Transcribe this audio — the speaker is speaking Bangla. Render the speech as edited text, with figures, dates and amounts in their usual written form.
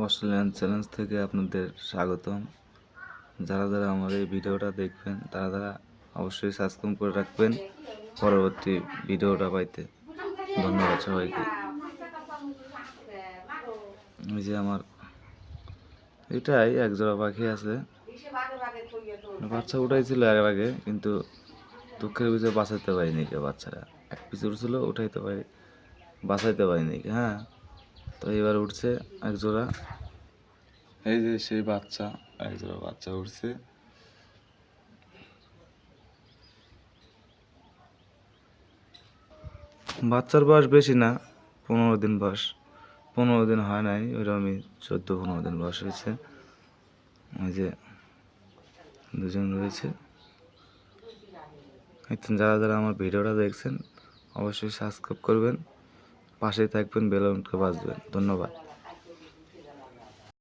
অস্ট্রেলিয়ান চ্যালেঞ্জ থেকে আপনাদের স্বাগতম। যারা যারা আমার এই ভিডিওটা দেখবেন তারা অবশ্যই সাবস্ক্রাইব করে রাখবেন পরবর্তী ভিডিওটা পাইতে। ধন্যবাদ সবাইকে। এই যে আমার এটাই একজোড়া পাখি আছে, বাচ্চা উঠাইছিল এর আগে, কিন্তু দুঃখের বিষয়ে বাঁচাইতে পারিনি কে। বাচ্চারা এক পিস উঠছিল, উঠাইতে পারি বাঁচাইতে পারিনি কে। হ্যাঁ, তো এবার উঠছে একজোড়া। এই যে সেই বাচ্চা, একজোড়া বাচ্চা উঠছে। বাচ্চার বয়স বেশি না, 15 দিন বয়স। 15 দিন হয় নাই, ওইরকমই 14-15 দিন বয়স হয়েছে। ওই যে দুজন রয়েছে। যারা যারা আমার ভিডিওটা দেখছেন অবশ্যই সাবস্ক্রাইব করবেন, পাশেই থাকবেন, বেল আইকনটা বাজবেন। ধন্যবাদ।